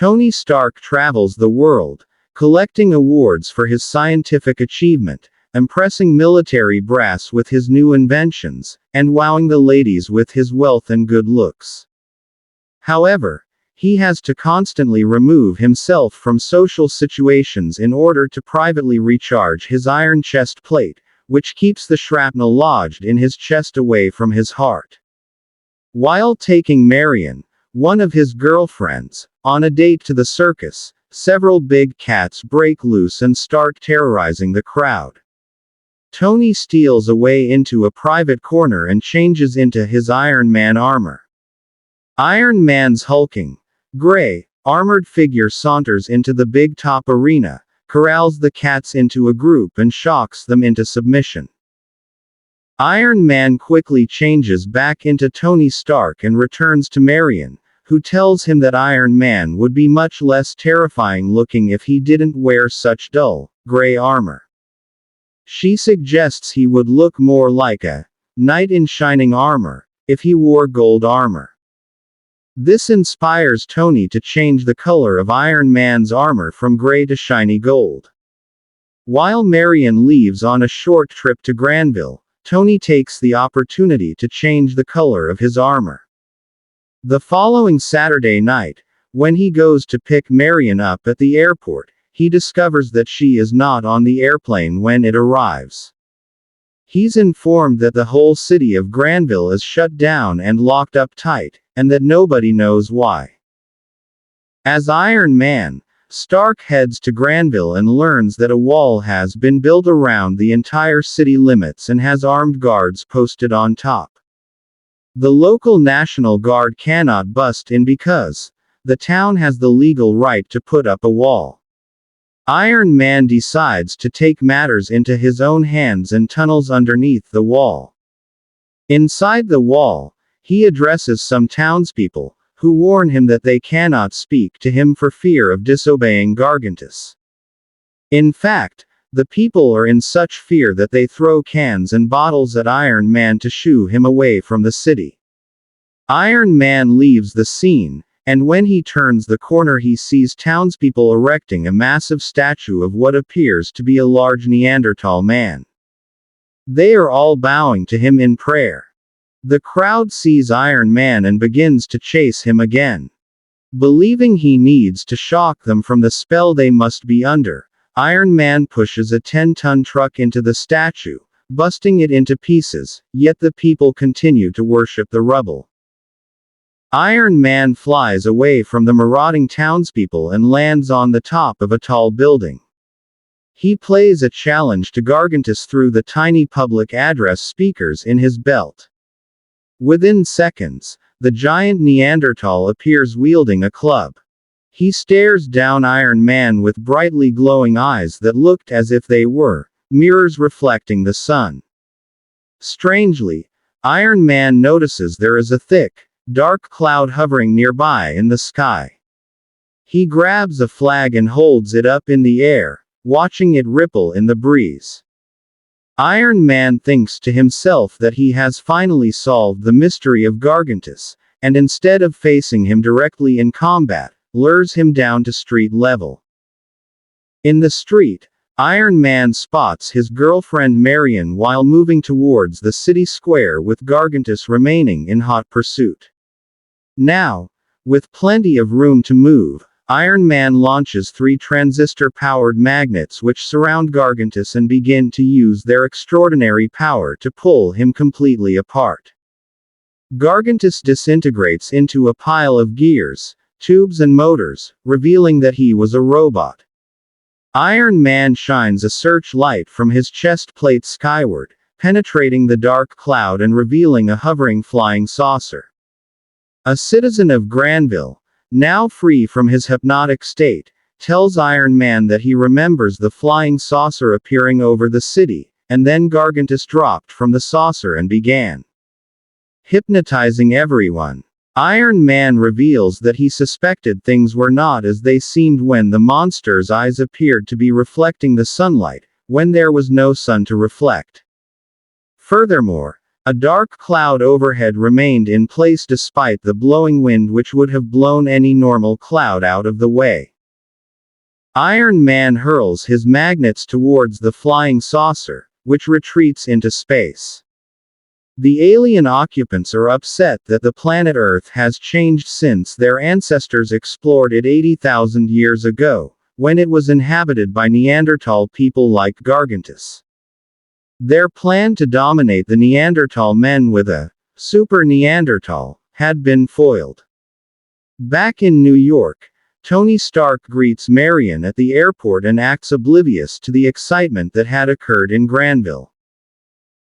Tony Stark travels the world, collecting awards for his scientific achievement, impressing military brass with his new inventions, and wowing the ladies with his wealth and good looks. However, he has to constantly remove himself from social situations in order to privately recharge his iron chest plate, which keeps the shrapnel lodged in his chest away from his heart. While taking Marion, one of his girlfriends, on a date to the circus, several big cats break loose and start terrorizing the crowd. Tony steals away into a private corner and changes into his Iron Man armor. Iron Man's hulking, gray, armored figure saunters into the big top arena, corrals the cats into a group and shocks them into submission. Iron Man quickly changes back into Tony Stark and returns to Marion, who tells him that Iron Man would be much less terrifying looking if he didn't wear such dull, gray armor. She suggests he would look more like a knight in shining armor if he wore gold armor. This inspires Tony to change the color of Iron Man's armor from gray to shiny gold. While Marion leaves on a short trip to Granville, Tony takes the opportunity to change the color of his armor. The following Saturday night, when he goes to pick Marion up at the airport, he discovers that she is not on the airplane when it arrives. He's informed that the whole city of Granville is shut down and locked up tight, and that nobody knows why. As Iron Man, Stark heads to Granville and learns that a wall has been built around the entire city limits and has armed guards posted on top. The local National Guard cannot bust in because the town has the legal right to put up a wall. Iron Man decides to take matters into his own hands and tunnels underneath the wall. Inside the wall, he addresses some townspeople, who warn him that they cannot speak to him for fear of disobeying Gargantus. In fact, the people are in such fear that they throw cans and bottles at Iron Man to shoo him away from the city. Iron Man leaves the scene, and when he turns the corner he sees townspeople erecting a massive statue of what appears to be a large Neanderthal man. They are all bowing to him in prayer. The crowd sees Iron Man and begins to chase him again. Believing he needs to shock them from the spell they must be under, Iron Man pushes a 10-ton truck into the statue, busting it into pieces, yet the people continue to worship the rubble. Iron Man flies away from the marauding townspeople and lands on the top of a tall building. He plays a challenge to Gargantus through the tiny public address speakers in his belt. Within seconds, the giant Neanderthal appears wielding a club. He stares down Iron Man with brightly glowing eyes that looked as if they were mirrors reflecting the sun. Strangely, Iron Man notices there is a thick, dark cloud hovering nearby in the sky. He grabs a flag and holds it up in the air, watching it ripple in the breeze. Iron Man thinks to himself that he has finally solved the mystery of Gargantus, and instead of facing him directly in combat, lures him down to street level. In the street, Iron Man spots his girlfriend Marion while moving towards the city square with Gargantus remaining in hot pursuit. Now, with plenty of room to move, Iron Man launches 3 transistor-powered magnets which surround Gargantus and begin to use their extraordinary power to pull him completely apart. Gargantus disintegrates into a pile of gears, tubes and motors, revealing that he was a robot. Iron Man shines a searchlight from his chest plate skyward, penetrating the dark cloud and revealing a hovering flying saucer. A citizen of Granville, now free from his hypnotic state, tells Iron Man that he remembers the flying saucer appearing over the city, and then Gargantus dropped from the saucer and began hypnotizing everyone. Iron Man reveals that he suspected things were not as they seemed when the monster's eyes appeared to be reflecting the sunlight, when there was no sun to reflect. Furthermore, A dark cloud overhead remained in place despite the blowing wind which would have blown any normal cloud out of the way. Iron Man hurls his magnets towards the flying saucer, which retreats into space. The alien occupants are upset that the planet Earth has changed since their ancestors explored it 80,000 years ago, when it was inhabited by Neanderthal people like Gargantus. Their plan to dominate the Neanderthal men with a super Neanderthal had been foiled. Back in New York, Tony Stark greets Marion at the airport and acts oblivious to the excitement that had occurred in Granville.